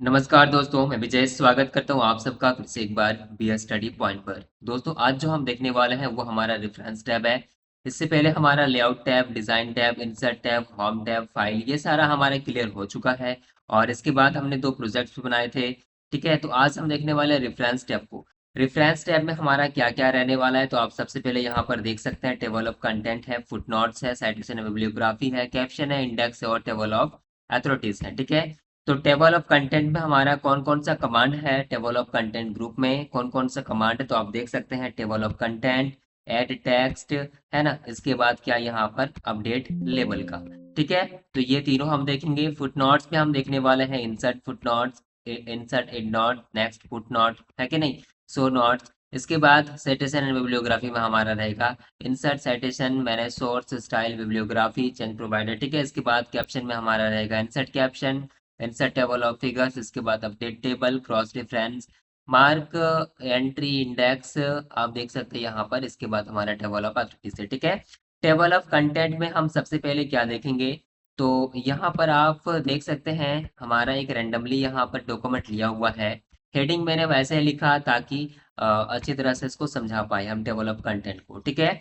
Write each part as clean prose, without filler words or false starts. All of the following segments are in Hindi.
नमस्कार दोस्तों, मैं विजय स्वागत करता हूँ आप सबका फिर से एक बार बी स्टडी पॉइंट पर। दोस्तों आज जो हम देखने वाले हैं वो हमारा रेफरेंस टैब है। इससे पहले हमारा layout tab, design tab, insert tab, home tab, file ये सारा हमारा क्लियर हो चुका है। और इसके बाद हमने दो प्रोजेक्ट्स बनाए थे। ठीक है, तो आज हम देखने वाले हैं रेफरेंस टैब को। रेफरेंस टैब में हमारा क्या क्या रहने वाला है, तो आप सबसे पहले यहाँ पर देख सकते हैं टेबल ऑफ कंटेंट है, फुटनोट्स है, साइटेशन बिब्लियोग्राफी है, कैप्शन है, इंडेक्स है और टेबल ऑफ अथॉरिटीज है। ठीक है, तो टेबल ऑफ कंटेंट में हमारा कौन कौन सा कमांड है, टेबल ऑफ कंटेंट ग्रुप में कौन कौन सा कमांड है, तो आप देख सकते हैं table of content, add text, है ना। इसके बाद क्या यहाँ पर अपडेट लेबल का। ठीक है, तो ये तीनों हम देखेंगे। फुटनोट्स में हम देखने वाले हैं insert footnotes, insert and note, next footnote, है कि नहीं, सो नोट्स। इसके बाद साइटेशन एंड बिब्लियोग्राफी में हमारा रहेगा insert citation, manage source, style, bibliography, change provider. ठीक है, इसके बाद कैप्शन में हमारा रहेगा insert caption, insert table of figures, इसके बाद update table, cross reference, mark, entry, index, आप देख सकते हैं यहाँ पर। इसके बाद हमारा टेबल ऑफ अथॉरिटीज है। ठीक है, टेबल ऑफ कंटेंट में हम सबसे पहले क्या देखेंगे, तो यहाँ पर आप देख सकते हैं हमारा एक रैंडमली यहाँ पर डॉक्यूमेंट लिया हुआ है। हेडिंग मैंने वैसे लिखा ताकि अच्छी तरह से इसको समझा पाए हम टेबल ऑफ कंटेंट को। ठीक है,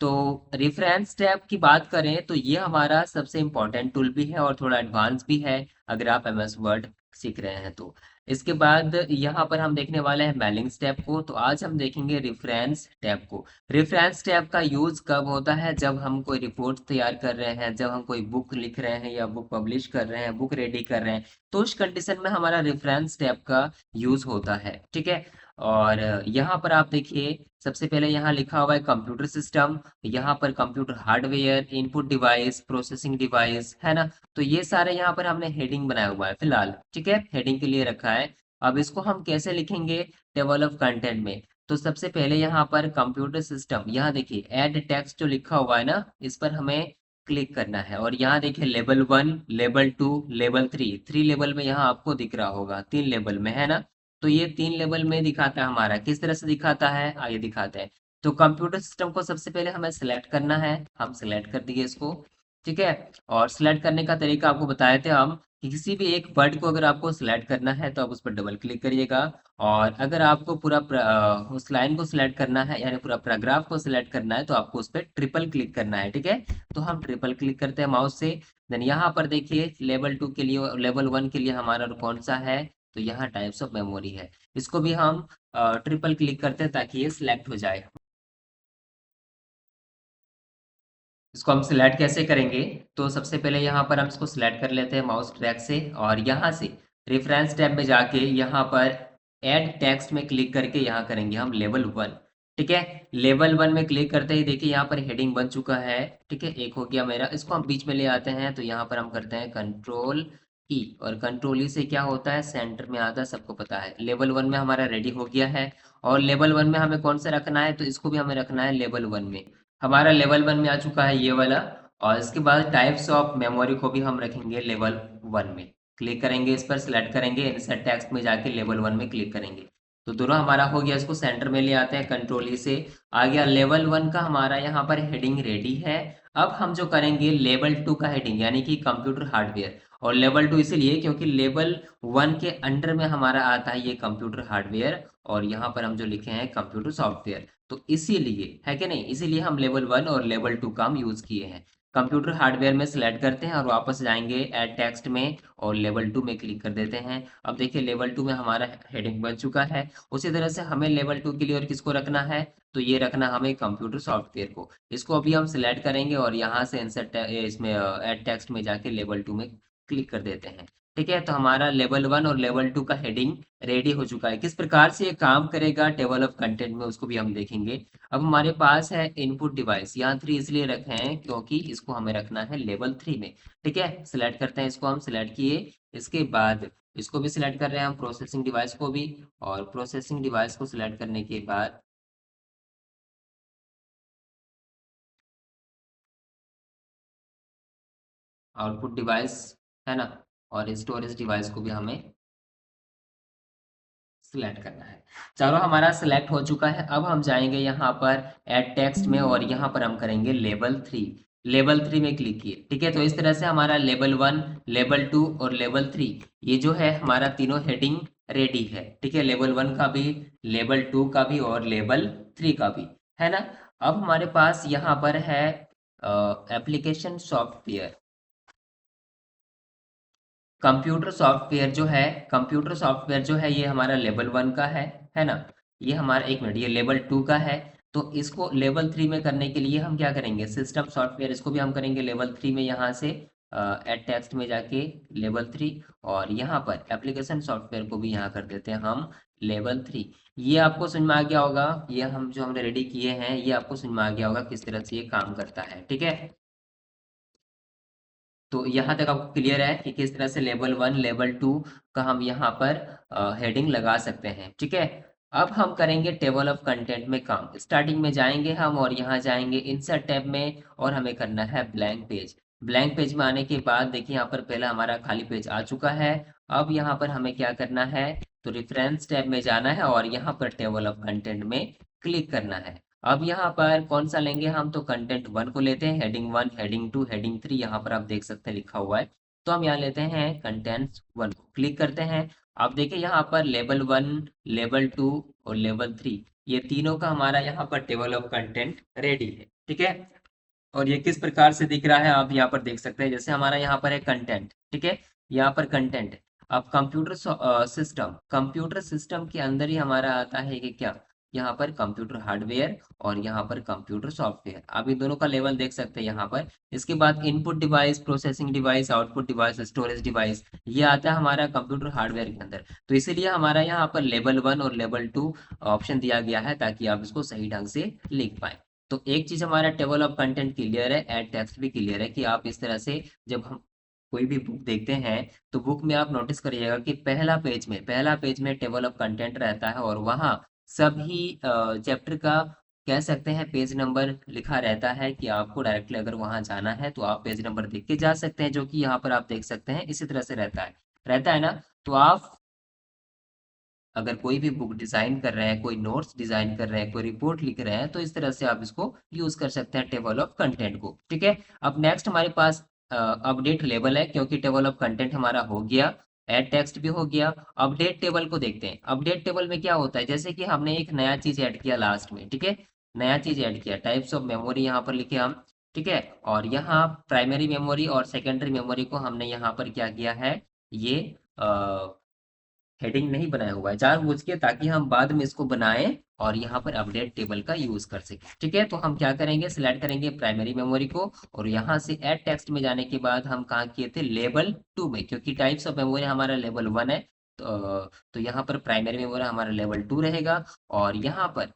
तो रेफरेंस टैब की बात करें तो ये हमारा सबसे इम्पोर्टेंट टूल भी है और थोड़ा एडवांस भी है अगर आप एमएस वर्ड सीख रहे हैं तो। इसके बाद यहाँ पर हम देखने वाले हैं मेलिंग्स टैब को, तो आज हम देखेंगे रेफरेंस टैब को। रेफरेंस टैब का यूज कब होता है, जब हम कोई रिपोर्ट तैयार कर रहे हैं, जब हम कोई बुक लिख रहे हैं या बुक पब्लिश कर रहे हैं, बुक रेडी कर रहे हैं, तो उस कंडीशन में हमारा रेफरेंस टैब का यूज होता है। ठीक है, और यहाँ पर आप देखिए सबसे पहले यहाँ लिखा हुआ है कंप्यूटर सिस्टम, यहाँ पर computer hardware, input device, processing device, है ना। तो ये सारे यहाँ पर हमने हेडिंग बनाया हुआ है फिलहाल। ठीक है, हेडिंग के लिए रखा है। अब इसको हम कैसे लिखेंगे टेबल ऑफ कंटेंट में, तो सबसे पहले यहाँ पर कंप्यूटर सिस्टम, यहाँ देखिए ऐड टेक्स्ट जो लिखा हुआ है ना, इस पर हमें क्लिक करना है। और यहाँ देखिए लेवल 1, लेवल 2, लेवल 3, 3 लेवल में यहाँ आपको दिख रहा होगा, 3 लेवल में, है ना। तो ये 3 लेवल में दिखाता है हमारा। किस तरह से दिखाता है आइए दिखाते हैं। तो कंप्यूटर सिस्टम को सबसे पहले हमें सिलेक्ट करना है, हम सिलेक्ट कर दिए इसको। ठीक है, और सिलेक्ट करने का तरीका आपको बताए थे हम कि किसी भी एक वर्ड को अगर आपको सिलेक्ट करना है तो आप उस पर डबल क्लिक करिएगा। और अगर आपको पूरा उस लाइन को सिलेक्ट करना है यानी पूरा पैराग्राफ को सिलेक्ट करना है तो आपको उस पर ट्रिपल क्लिक करना है। ठीक है, तो हम ट्रिपल क्लिक करते हैं माउस से। देन यहाँ पर देखिए लेवल 2 के लिए, लेवल 1 के लिए हमारा कौन सा है, तो यहाँ टाइप्स ऑफ मेमोरी है। इसको भी हम ट्रिपल क्लिक करते हैं ताकि ये सिलेक्ट हो जाए। इसको हम सिलेक्ट कैसे करेंगे, तो सबसे पहले यहाँ पर हम इसको सिलेक्ट कर लेते हैं माउस ट्रैक से, और यहाँ से रेफरेंस टैब में जाके यहाँ पर ऐड टेक्स्ट में क्लिक करके यहाँ करेंगे हम लेवल 1। ठीक है, लेवल 1 में क्लिक करते ही देखिए यहाँ पर हेडिंग बन चुका है। ठीक है, एक हो गया मेरा, इसको हम बीच में ले आते हैं, तो यहाँ पर हम करते हैं कंट्रोल ई, और कंट्रोल ई से क्या होता है सेंटर में आता है, सबको पता है। लेवल 1 में हमारा रेडी हो गया है। और लेवल 1 में हमें कौन सा रखना है, तो इसको भी हमें रखना है लेवल 1 में। हमारा लेवल 1 में आ चुका है ये वाला। और इसके बाद टाइप्स ऑफ मेमोरी को भी हम रखेंगे लेवल 1 में। क्लिक करेंगे, इस पर सिलेक्ट करेंगे, इंसर्ट टेक्स्ट में जाके लेवल 1 में क्लिक करेंगे। तो दोनों हमारा हो गया, इसको सेंटर में ले आते हैं कंट्रोल ई से। आ गया लेवल 1 का हमारा यहाँ पर हेडिंग रेडी है। अब हम जो करेंगे लेवल 2 का हेडिंग यानी कि कंप्यूटर हार्डवेयर। और लेवल 2 इसीलिए क्योंकि लेवल 1 के अंडर में हमारा आता है ये कंप्यूटर हार्डवेयर, और यहाँ पर हम जो लिखे हैं कंप्यूटर सॉफ्टवेयर। तो इसीलिए है कि नहीं, इसीलिए हम लेवल 1 और लेवल 2 का हम यूज किए हैं। कंप्यूटर हार्डवेयर में सिलेक्ट करते हैं और वापस जाएंगे ऐड टेक्स्ट में और लेवल 2 में क्लिक कर देते हैं। अब देखिए लेवल 2 में हमारा हेडिंग बन चुका है। उसी तरह से हमें लेवल 2 के लिए और किसको रखना है, तो ये रखना हमें कंप्यूटर सॉफ्टवेयर को। इसको अभी हम सिलेक्ट करेंगे और यहाँ से इंसर्ट इसमें ऐड टेक्स्ट में जाके लेवल 2 में क्लिक कर देते हैं। ठीक है, तो हमारा लेवल 1 और लेवल 2 का हेडिंग रेडी हो चुका है। किस प्रकार से ये काम करेगा टेबल ऑफ कंटेंट में उसको भी हम देखेंगे। अब हमारे पास है इनपुट डिवाइस, यहाँ 3 इसलिए रखे हैं क्योंकि इसको हमें रखना है लेवल 3 में। ठीक है, सिलेक्ट करते हैं, इसको हम सिलेक्ट किए। इसके बाद इसको भी सिलेक्ट कर रहे हैं हम, प्रोसेसिंग डिवाइस को भी। और प्रोसेसिंग डिवाइस को सिलेक्ट करने के बाद आउटपुट डिवाइस, है ना, और स्टोरेज डिवाइस को भी हमें सिलेक्ट करना है। चलो हमारा सिलेक्ट हो चुका है। अब हम जाएंगे यहाँ पर ऐड टेक्स्ट में और यहाँ पर हम करेंगे लेवल 3। लेवल 3 में क्लिक किए। ठीक है, तो इस तरह से हमारा लेवल 1, लेवल 2 और लेवल 3 ये जो है हमारा तीनों हेडिंग रेडी है। ठीक है, लेवल 1 का भी, लेवल 2 का भी और लेवल 3 का भी, है ना। अब हमारे पास यहाँ पर है एप्लीकेशन सॉफ्टवेयर। कंप्यूटर सॉफ्टवेयर जो है ये हमारा लेवल 1 का है ना। ये हमारा, एक मिनट, ये लेवल 2 का है। तो इसको लेवल 3 में करने के लिए हम क्या करेंगे, सिस्टम सॉफ्टवेयर इसको भी हम करेंगे लेवल 3 में, यहाँ से एड टेक्स्ट में जाके लेवल 3, और यहाँ पर एप्लीकेशन सॉफ्टवेयर को भी यहाँ कर देते हैं हम लेवल 3। ये आपको समझ में आ गया होगा, ये हम जो हमने रेडी किए हैं ये आपको समझ में आ गया होगा किस तरह से ये काम करता है। ठीक है, तो यहाँ तक आपको क्लियर है कि किस तरह से लेवल 1, लेवल 2 का हम यहाँ पर हेडिंग लगा सकते हैं। ठीक है, अब हम करेंगे टेबल ऑफ कंटेंट में काम। स्टार्टिंग में जाएंगे हम और यहाँ जाएंगे इंसर्ट टैब में, और हमें करना है ब्लैंक पेज। ब्लैंक पेज में आने के बाद देखिए यहाँ पर पहला हमारा खाली पेज आ चुका है। अब यहाँ पर हमें क्या करना है, तो रेफरेंस टैब में जाना है और यहाँ पर टेबल ऑफ कंटेंट में क्लिक करना है। अब यहाँ पर कौन सा लेंगे हम, तो कंटेंट 1 को लेते हैं, हेडिंग 1, हेडिंग 2, हेडिंग 3 यहाँ पर आप देख सकते हैं लिखा हुआ है। तो हम यहाँ लेते हैं कंटेंट 1 को, क्लिक करते हैं। आप देखिए यहाँ पर लेवल 1, लेवल 2 और लेवल 3 ये तीनों का हमारा यहाँ पर टेबल ऑफ कंटेंट रेडी है। ठीक है, और ये किस प्रकार से दिख रहा है आप यहाँ पर देख सकते हैं। जैसे हमारा यहाँ पर है कंटेंट, ठीक है, यहाँ पर कंटेंट है। अब कंप्यूटर सिस्टम के अंदर ही हमारा आता है कि क्या, यहाँ पर कंप्यूटर हार्डवेयर और यहाँ पर कंप्यूटर सॉफ्टवेयर, आप इन दोनों का लेवल देख सकते हैं यहाँ पर। इसके बाद input device, processing device, output device, storage device, ये आता है हमारा कंप्यूटर हार्डवेयर के अंदर। तो इसीलिए हमारा यहाँ पर लेवल 1 और लेवल 2 ऑप्शन दिया गया है, ताकि आप इसको सही ढंग से लिख पाए। तो एक चीज हमारा टेबल ऑफ कंटेंट क्लियर है, एड टेक्स्ट भी क्लियर है, कि आप इस तरह से जब हम कोई भी बुक देखते हैं तो बुक में आप नोटिस करिएगा कि पहला पेज में टेबल ऑफ कंटेंट रहता है, और वहाँ सभी चैप्टर का, कह सकते हैं, पेज नंबर लिखा रहता है, कि आपको डायरेक्टली अगर वहाँ जाना है तो आप पेज नंबर देख के जा सकते हैं, जो कि यहाँ पर आप देख सकते हैं इसी तरह से रहता है ना। तो आप अगर कोई भी बुक डिजाइन कर रहे हैं, कोई नोट्स डिजाइन कर रहे हैं, कोई रिपोर्ट लिख रहे हैं, तो इस तरह से आप इसको यूज कर सकते हैं टेबल ऑफ कंटेंट को। ठीक है, अब नेक्स्ट हमारे पास अपडेट लेबल है, क्योंकि टेबल ऑफ कंटेंट हमारा हो गया, ऐड टेक्स्ट भी हो गया। अपडेट टेबल को देखते हैं। अपडेट टेबल में क्या होता है, जैसे कि हमने एक नया चीज ऐड किया लास्ट में। ठीक है, नया चीज ऐड किया, टाइप्स ऑफ मेमोरी यहाँ पर लिखे हम। ठीक है, और यहाँ प्राइमरी मेमोरी और सेकेंडरी मेमोरी को हमने यहाँ पर क्या किया है, ये हेडिंग नहीं बनाया हुआ है जानबूझ के, ताकि हम बाद में इसको बनाएं और यहाँ पर अपडेट टेबल का यूज कर सकें। ठीक है, तो हम क्या करेंगे, सिलेक्ट करेंगे प्राइमरी मेमोरी को, और यहाँ से ऐड टेक्स्ट में जाने के बाद हम कहाँ किए थे, लेवल 2 में, क्योंकि टाइप्स ऑफ मेमोरी हमारा लेवल 1 है। तो यहाँ पर प्राइमरी मेमोरी हमारा लेवल 2 रहेगा, और यहाँ पर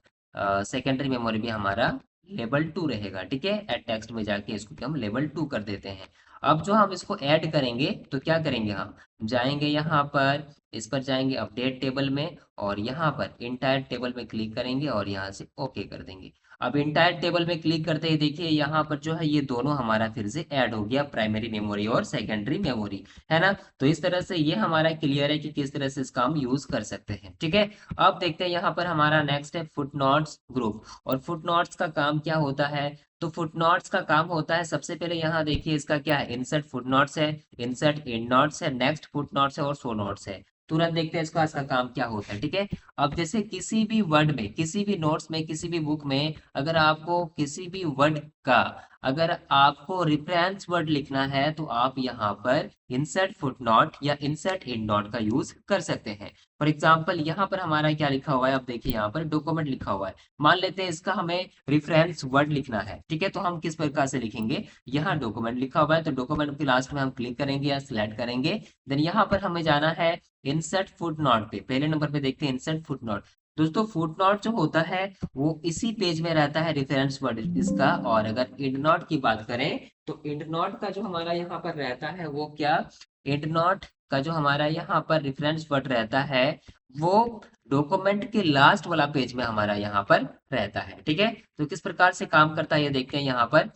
सेकेंडरी मेमोरी भी हमारा लेवल 2 रहेगा। ठीक है, ऐड टेक्स्ट में जाके इसको हम लेवल 2 कर देते हैं। अब जो हम इसको ऐड करेंगे तो क्या करेंगे, हम जाएंगे यहाँ पर, इस पर जाएंगे अपडेट टेबल में, और यहाँ पर इंटायर टेबल में क्लिक करेंगे और यहाँ से ओके कर देंगे। अब इंटायर टेबल में क्लिक करते ही देखिए यहाँ पर जो है ये दोनों हमारा फिर से ऐड हो गया, प्राइमरी मेमोरी और सेकेंडरी मेमोरी, है ना। तो इस तरह से ये हमारा क्लियर है कि किस तरह से इसका हम यूज कर सकते हैं। ठीक है, अब देखते हैं यहाँ पर हमारा नेक्स्ट है फुटनोट्स ग्रुप। और फुटनोट्स का काम क्या होता है, तो फुटनोट्स का काम होता है, सबसे पहले यहाँ देखिए इसका क्या है, इंसर्ट फुटनोट्स है, इंसर्ट एंडनोट्स है, नेक्स्ट फुटनोट्स है और सो नोट्स है। तुरंत देखते हैं इसका काम क्या होता है। ठीक है, अब जैसे किसी भी वर्ड में, किसी भी नोट्स में, किसी भी बुक में, अगर आपको किसी भी वर्ड का, अगर आपको रेफरेंस वर्ड लिखना है, तो आप यहाँ पर इंसर्ट फुटनोट या इंसर्ट एंडनोट का यूज कर सकते हैं। फॉर एग्जाम्पल यहाँ पर हमारा क्या लिखा हुआ है, आप देखिए यहाँ पर डॉक्यूमेंट लिखा हुआ है, मान लेते हैं इसका हमें रेफरेंस वर्ड लिखना है। ठीक है, तो हम किस प्रकार से लिखेंगे, यहाँ डॉक्यूमेंट लिखा हुआ है, तो डॉक्यूमेंट के लास्ट में हम क्लिक करेंगे या सिलेक्ट करेंगे। देन यहाँ पर हमें जाना है इंसर्ट फुटनोट पे, पहले नंबर पे देखते हैं इंसर्ट फुटनोट। दोस्तों फुटनोट जो होता है वो इसी पेज में रहता है, रेफरेंस वर्ड इसका। और अगर एंडनोट की बात करें, तो एंडनोट का जो हमारा यहाँ पर रहता है वो क्या, एंडनोट का जो हमारा यहाँ पर रेफरेंस वर्ड रहता है, वो डॉक्यूमेंट के लास्ट वाला पेज में हमारा यहाँ पर रहता है। ठीक है, तो किस प्रकार से काम करता है ये देखते हैं यहाँ पर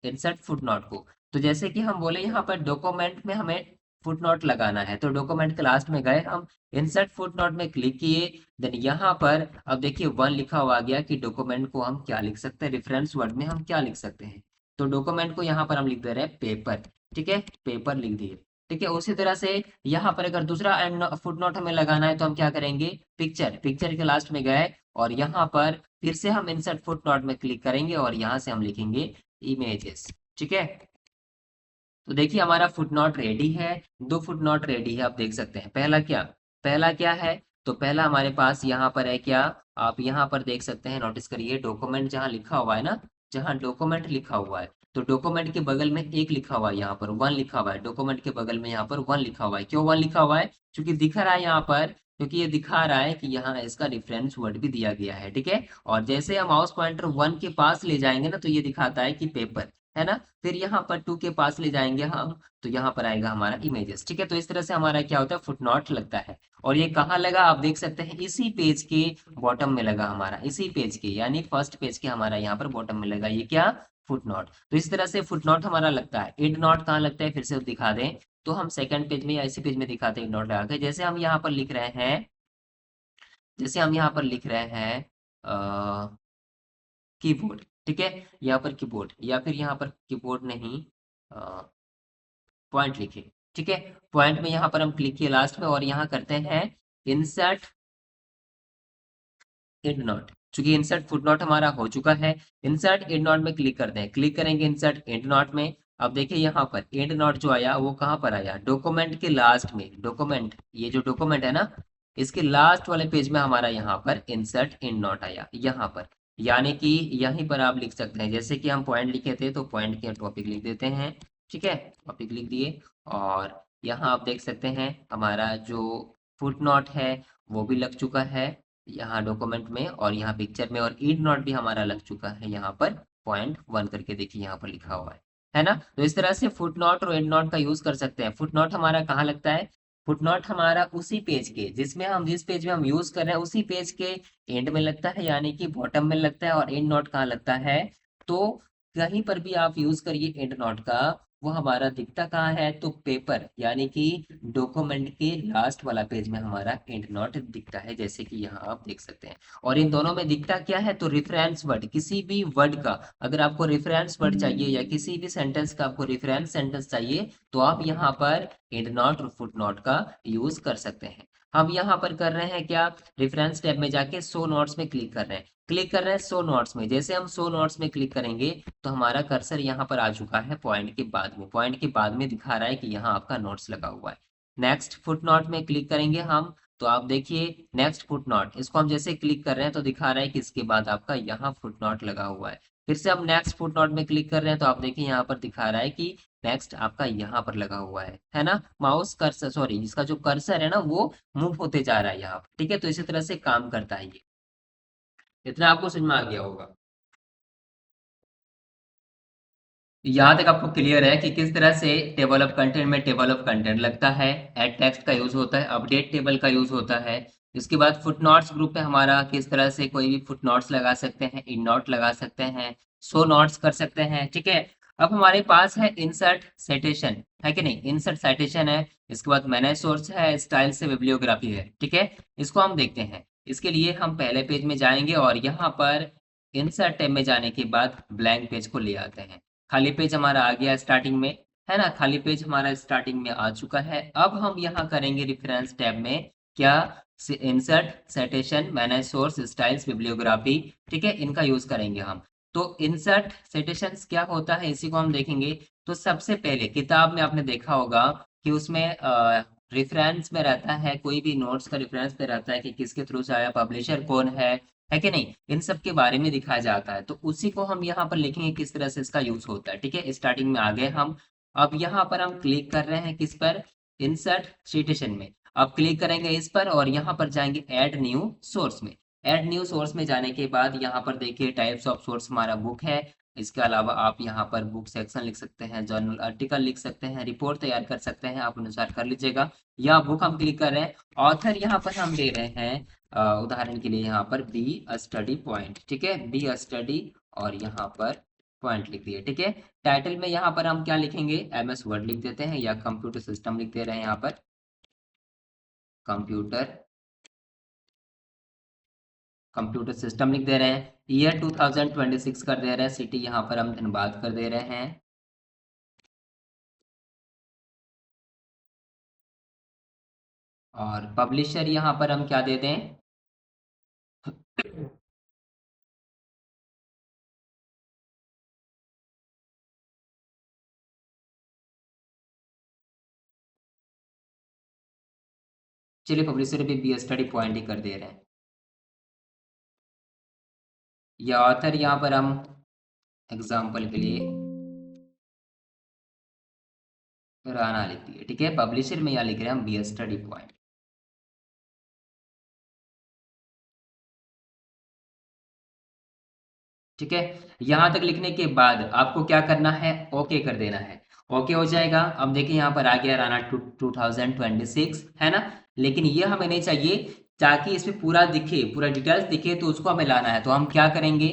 इंसर्ट फुटनोट को। तो जैसे कि हम बोले यहाँ पर डॉक्यूमेंट में हमें फुटनोट लगाना है, तो डॉक्यूमेंट के लास्ट में गए हम, इंसर्ट फुटनोट में क्लिक किए। देन यहाँ पर अब देखिए 1 लिखा हुआ आ गया कि डॉक्यूमेंट को हम क्या लिख सकते हैं, रेफरेंस वर्ड में हम क्या लिख सकते हैं, तो डॉक्यूमेंट को यहाँ पर हम लिख दे रहे हैं पेपर, ठीक है, पेपर लिख दिए। ठीक है, उसी तरह से यहाँ पर अगर दूसरा फुट नोट हमें लगाना है तो हम क्या करेंगे, पिक्चर, पिक्चर के लास्ट में गए और यहाँ पर फिर से हम इंसर्ट फुट नोट में क्लिक करेंगे और यहाँ से हम लिखेंगे इमेजेस। ठीक है, तो देखिए हमारा फुट नोट रेडी है, दो फुट नोट रेडी है, आप देख सकते हैं। पहला क्या है, तो पहला हमारे पास यहाँ पर है क्या, आप यहाँ पर देख सकते हैं, नोटिस करिए डॉक्यूमेंट जहाँ लिखा हुआ है ना, जहाँ डॉक्यूमेंट लिखा हुआ है, तो डॉक्यूमेंट के बगल में एक लिखा हुआ है, यहाँ पर वन लिखा हुआ है, डॉक्यूमेंट के बगल में यहाँ पर वन लिखा हुआ है। क्यों वन लिखा हुआ है, क्योंकि दिख रहा है यहाँ पर, क्योंकि ये दिखा रहा है कि यहाँ इसका रेफरेंस वर्ड भी दिया गया है। ठीक है, और जैसे हम माउस पॉइंटर वन के पास ले जाएंगे ना, तो ये दिखाता है कि पेपर है ना, फिर यहाँ पर टू के पास ले जाएंगे हम, तो यहाँ पर आएगा हमारा इमेजेस। ठीक है, तो इस तरह से हमारा क्या होता है, फुटनोट लगता है। और ये कहाँ लगा, आप देख सकते हैं इसी पेज के बॉटम में लगा हमारा, इसी पेज के यानी फर्स्ट पेज के हमारा यहाँ पर बॉटम में लगा, ये क्या, फुटनोट। तो इस तरह से फुटनोट हमारा लगता है। एंड नोट कहाँ लगता है, फिर से दिखा दें, तो हम सेकंड पेज में या इसी पेज में दिखाते हैं नोट लगा के। जैसे हम यहाँ पर लिख रहे हैं, जैसे हम यहाँ पर लिख रहे हैं कीबोर्ड, ठीक है, यहाँ पर कीबोर्ड, या फिर यहाँ पर कीबोर्ड नहीं, पॉइंट लिखे। ठीक है, पॉइंट में यहाँ पर हम क्लिक किए लास्ट में और यहाँ करते हैं इंसर्ट एंड नोट। चूंकि इंसर्ट फुटनोट हमारा हो चुका है, इंसर्ट एंड नोट में क्लिक करते हैं, क्लिक करेंगे इंसर्ट एंड नोट में। अब देखिए यहाँ पर एंड नोट जो आया वो कहाँ पर आया, डॉक्यूमेंट के लास्ट में, डॉक्यूमेंट, ये जो डॉक्यूमेंट है ना, इसके लास्ट वाले पेज में हमारा यहाँ पर इंसर्ट एंड नोट आया, यहाँ पर। यानी कि यहीं पर आप लिख सकते हैं, जैसे कि हम पॉइंट लिखे थे तो पॉइंट के टॉपिक लिख देते हैं। ठीक है, टॉपिक लिख दिए, और यहाँ आप देख सकते हैं हमारा जो फुट नोट है वो भी लग चुका है यहाँ डॉक्यूमेंट में, और यहाँ पिक्चर में, और ईड नॉट भी हमारा लग चुका है यहाँ पर, पॉइंट वन करके देखिए यहाँ पर लिखा हुआ है ना। तो इस तरह से फुट नोट और एंड नोट का यूज कर सकते हैं। फुट नोट हमारा कहाँ लगता है, फुट नोट हमारा उसी पेज के, जिसमें हम, जिस पेज में हम यूज कर रहे हैं उसी पेज के एंड में लगता है, यानी कि बॉटम में लगता है। और एंड नोट कहाँ लगता है, तो कहीं पर भी आप यूज करिए एंड नोट का, वो हमारा दिखता कहाँ है, तो पेपर यानी कि डॉक्यूमेंट के लास्ट वाला पेज में हमारा एंड नोट दिखता है, जैसे कि यहाँ आप देख सकते हैं। और इन दोनों में दिखता क्या है, तो रेफरेंस वर्ड, किसी भी वर्ड का अगर आपको रेफरेंस वर्ड चाहिए या किसी भी सेंटेंस का आपको रेफरेंस सेंटेंस चाहिए, तो आप यहाँ पर एंड नोट और फुट नोट का यूज कर सकते हैं। हम यहाँ पर कर रहे हैं क्या, रेफरेंस टैब में जाके शो नोट्स में क्लिक कर रहे हैं, क्लिक कर रहे हैं शो नोट्स में। जैसे हम शो नोट्स में क्लिक करेंगे तो हमारा कर्सर यहाँ पर आ चुका है पॉइंट के बाद में, पॉइंट के बाद में दिखा रहा है कि यहाँ आपका नोट्स लगा हुआ है। नेक्स्ट फुट नोट में क्लिक करेंगे हम, तो आप देखिए नेक्स्ट फुट नोट, इसको हम जैसे क्लिक कर रहे हैं तो दिखा रहा है कि इसके बाद आपका यहाँ फुट नोट लगा हुआ है। फिर से हम नेक्स्ट फुट नोट में क्लिक कर रहे हैं तो आप देखिए यहाँ पर दिखा रहा है कि नेक्स्ट आपका यहाँ पर लगा हुआ है ना। माउस कर्सर, सॉरी, इसका जो कर्सर है ना वो मूव होते जा रहा है यहाँ पर। ठीक है, तो इसी तरह से काम करता है ये, इतना आपको समझ में आ गया होगा। यहाँ तक आपको क्लियर है कि किस तरह से टेबल ऑफ कंटेंट में टेबल ऑफ कंटेंट लगता है, एड टेक्स्ट का यूज होता है, अपडेट टेबल का यूज होता है। इसके बाद फुटनोट्स ग्रुप में हमारा किस तरह से कोई भी फुटनोट्स लगा सकते हैं, इन नोट लगा सकते हैं, सो नोट्स कर सकते हैं। ठीक है, अब हमारे पास है इंसर्ट साइटेशन, है कि नहीं, इंसर्ट साइटेशन है। इसके बाद मैनेज सोर्स है, स्टाइल से बिब्लियोग्राफी है। ठीक है, इसको हम देखते हैं। इसके लिए हम पहले पेज में जाएंगे और यहाँ पर इंसर्ट टैब में जाने के बाद ब्लैंक पेज को ले आते हैं। खाली पेज हमारा आ गया स्टार्टिंग में, है ना, खाली पेज हमारा स्टार्टिंग में आ चुका है। अब हम यहाँ करेंगे रेफरेंस टैब में क्या, insert citation, manage source, styles, bibliography. ठीक है, इनका यूज करेंगे हम। तो इंसर्ट साइटेशंस क्या होता है, इसी को हम देखेंगे। तो सबसे पहले किताब में आपने देखा होगा कि उसमें रेफरेंस में रहता है, कोई भी नोट्स का रेफरेंस में रहता है कि किसके थ्रू से आया, पब्लिशर कौन है कि नहीं, इन सब के बारे में दिखाया जाता है। तो उसी को हम यहाँ पर लिखेंगे किस तरह से इसका यूज होता है। ठीक है, स्टार्टिंग में आ गए हम। अब यहाँ पर हम क्लिक कर रहे हैं किस पर, इंसर्ट सिटेशन में। अब क्लिक करेंगे इस पर और यहाँ पर जाएंगे ऐड न्यू सोर्स में। ऐड न्यू सोर्स में जाने के बाद यहाँ पर देखिए टाइप्स ऑफ सोर्स हमारा बुक है। इसके अलावा आप यहाँ पर बुक सेक्शन लिख सकते हैं, जर्नल आर्टिकल लिख सकते हैं, रिपोर्ट तैयार कर सकते हैं, आप अनुसार कर लीजिएगा। या बुक हम क्लिक कर रहे हैं, ऑथर यहाँ पर हम दे रहे हैं उदाहरण के लिए यहाँ पर बी अ स्टडी पॉइंट। ठीक है, बी अ स्टडी, और यहाँ पर पॉइंट लिख दिए। ठीक है, टाइटल में यहाँ पर हम क्या लिखेंगे, एमएस वर्ड लिख देते हैं, या कंप्यूटर सिस्टम लिख दे रहे हैं यहाँ पर, कंप्यूटर, कंप्यूटर सिस्टम लिख दे रहे हैं, ईयर 2026 कर दे रहे हैं, सिटी यहाँ पर हम धनबाद कर दे रहे हैं। और पब्लिशर यहाँ पर हम क्या दे दें, चलिए पब्लिशर भी बी स्टडी पॉइंट ही कर दे रहे हैं। या ऑथर यहाँ पर हम एग्जाम्पल के लिए राना लिख दिए, ठीक है। पब्लिशर में यहाँ लिख रहे हैं हम बी स्टडी पॉइंट। ठीक है, यहां तक लिखने के बाद आपको क्या करना है, ओके कर देना है। ओके हो जाएगा। अब देखिए यहाँ पर आ गया राना 2026, है ना। लेकिन ये हमें नहीं चाहिए, ताकि इसमें पूरा दिखे, पूरा डिटेल्स दिखे, तो उसको हमें लाना है। तो हम क्या करेंगे,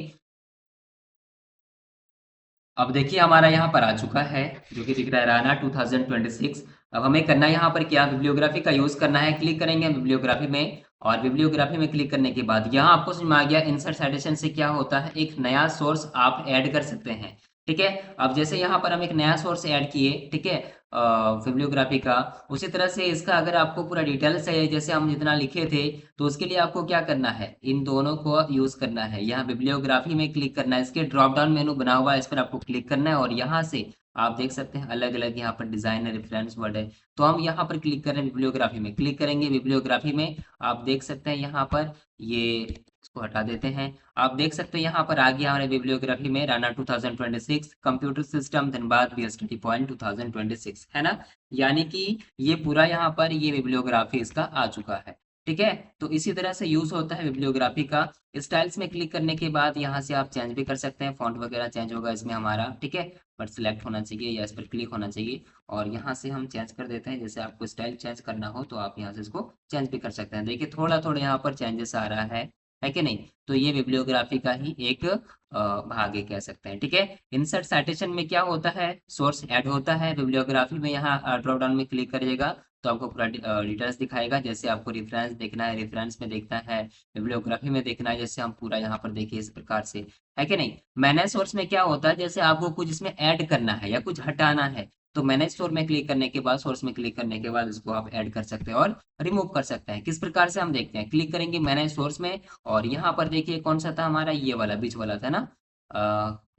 अब देखिए हमारा यहाँ पर आ चुका है, जो कि दिख रहा है राना 2026। अब हमें करना है यहाँ पर क्या, बिब्लियोग्राफी का यूज करना है। क्लिक करेंगे बिब्लियोग्राफी में, और बिब्लियोग्राफी में क्लिक करने के बाद यहाँ आपको समझ में आ गया इंसर्ट साइटेशन से क्या होता है, एक नया सोर्स आप ऐड कर सकते हैं। ठीक है, अब जैसे यहाँ पर हम एक नया सोर्स ऐड किए, ठीक है, बिब्लियोग्राफी का, उसी तरह से इसका अगर आपको पूरा डिटेल्स चाहिए, जैसे हम जितना लिखे थे, तो उसके लिए आपको क्या करना है, इन दोनों को यूज करना है। यहाँ बिब्लियोग्राफी में क्लिक करना है, इसके ड्रॉप डाउन मेनू बना हुआ है, इस पर आपको क्लिक करना है, और यहाँ से आप देख सकते हैं अलग अलग यहाँ पर डिजाइन है, रेफरेंस वर्ड है। तो हम यहाँ पर क्लिक करें, बिब्लियोग्राफी में क्लिक करेंगे। बिब्लियोग्राफी में आप देख सकते हैं यहाँ पर ये, इसको हटा देते हैं। आप देख सकते हैं यहाँ पर आ गया हमारे बिब्लियोग्राफी में Rana 2026 computer system Dhanbad B study point 2026, है ना। यानी कि ये पूरा यहाँ पर ये बिब्लियोग्राफी इसका आ चुका है। ठीक है, तो इसी तरह से यूज होता है बिब्लियोग्राफी का। स्टाइल्स में क्लिक करने के बाद यहाँ से आप चेंज भी कर सकते हैं, फॉन्ट वगैरह चेंज होगा इसमें हमारा, ठीक है। पर सिलेक्ट होना चाहिए या इस पर क्लिक होना चाहिए, और यहाँ से हम चेंज कर देते हैं। जैसे आपको स्टाइल चेंज करना हो तो आप यहाँ से इसको चेंज भी कर सकते हैं। देखिए थोड़ा थोड़ा यहाँ पर चेंजेस आ रहा है कि नहीं। तो ये बिब्लियोग्राफी का ही एक भाग है कह सकते हैं। ठीक है, इंसर्ट साइटेशन में क्या होता है, सोर्स ऐड होता है। बिब्लियोग्राफी में यहाँ ड्रॉप डाउन में क्लिक करिएगा तो आपको पूरा डिटेल्स दिखाएगा। जैसे आपको रेफरेंस देखना है, रेफरेंस में देखना है, बिब्लियोग्राफी में देखना है, जैसे हम पूरा यहाँ पर देखिए इस प्रकार से, है कि नहीं। मैनेज सोर्स में क्या होता है, जैसे आपको कुछ इसमें ऐड करना है या कुछ हटाना है, तो मैनेज सोर्स में क्लिक करने के बाद, सोर्स में क्लिक करने के बाद इसको आप ऐड कर सकते हैं और रिमूव कर सकते हैं। किस प्रकार से हम देखते हैं, क्लिक करेंगे मैनेज सोर्स में, और यहाँ पर देखिए कौन सा था हमारा, ये वाला बीच वाला था ना,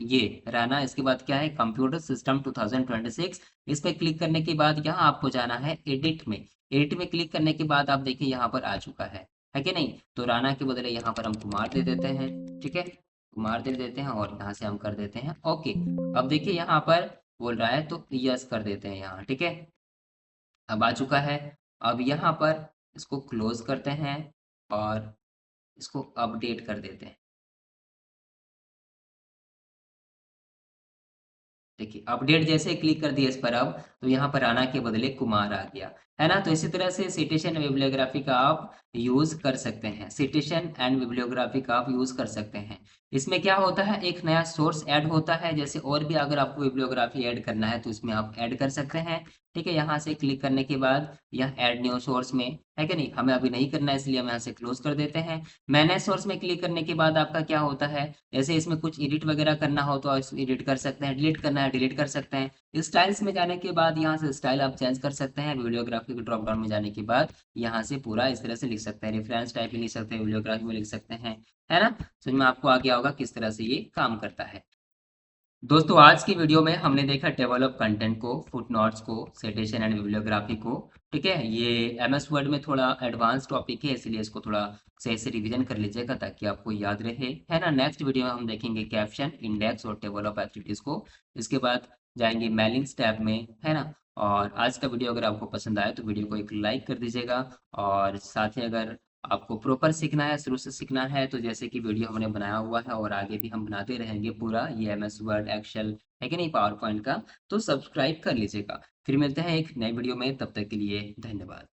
ये रहना। इसके बाद क्या है, कंप्यूटर सिस्टम 2026। इस पे क्लिक करने के बाद यहाँ आपको जाना है एडिट में। एडिट में क्लिक करने के बाद आप देखिए यहाँ पर आ चुका है कि नहीं। तो राना के बदले यहाँ पर हम कुमार दे देते हैं, ठीक है, कुमार दे देते हैं, और यहाँ से हम कर देते हैं ओके। अब देखिए यहाँ पर बोल रहा है तो यस कर देते हैं यहाँ, ठीक है। अब आ चुका है। अब यहाँ पर इसको क्लोज करते हैं और इसको अपडेट कर देते हैं। देखिए अपडेट जैसे क्लिक कर दिया इस पर, अब तो यहाँ पर राना के बदले कुमार आ गया, है ना। तो इसी तरह से सिटेशन बिब्लियोग्राफी का आप यूज कर सकते हैं, सिटेशन एंड बिब्लियोग्राफी का आप यूज कर सकते हैं। इसमें क्या होता है, एक नया सोर्स ऐड होता है। जैसे और भी अगर आपको बिब्लियोग्राफी ऐड करना है तो इसमें आप ऐड कर सकते हैं। ठीक है, यहाँ से क्लिक करने के बाद यह ऐड न्यू सोर्स में, है कि नहीं, हमें अभी नहीं करना है इसलिए हम यहाँ से क्लोज कर देते हैं। मैनेज सोर्स में क्लिक करने के बाद आपका क्या होता है, जैसे इसमें कुछ एडिट वगैरह करना हो तो आप एडिट कर सकते हैं, डिलीट करना है डिलीट कर सकते हैं। स्टाइल्स में जाने के बाद यहाँ से स्टाइल आप चेंज कर सकते हैं। वीडियोग्राफी के ड्रॉप डाउन में जाने के बाद यहाँ से पूरा इस तरह से लिख सकते हैं, रेफरेंस टाइप भी लिख सकते हैं, वीडियोग्राफी में लिख सकते हैं, है ना। समझ में आपको आ गया होगा किस तरह से ये काम करता है। दोस्तों आज की वीडियो में हमने देखा डेवलप कंटेंट को, फुटनोट्स को, सिटेशन एंड बिब्लियोग्राफी को। ठीक है, ये एमएस वर्ड में थोड़ा एडवांस टॉपिक है, इसलिए इसको थोड़ा सही से रिवीजन कर लीजिएगा ताकि आपको याद रहे, है ना। नेक्स्ट वीडियो में हम देखेंगे कैप्शन, इंडेक्स और टेबल ऑफ एक्टिविटीज को। इसके बाद जाएंगे मेलिंग्स टैब में, है ना। और आज का वीडियो अगर आपको पसंद आए तो वीडियो को एक लाइक कर दीजिएगा, और साथ ही अगर आपको प्रॉपर सीखना है, शुरू से सीखना है, तो जैसे कि वीडियो हमने बनाया हुआ है और आगे भी हम बनाते रहेंगे पूरा ये एमएस वर्ड, एक्सेल, है कि नहीं, पावर पॉइंट का, तो सब्सक्राइब कर लीजिएगा। फिर मिलते हैं एक नए वीडियो में, तब तक के लिए धन्यवाद।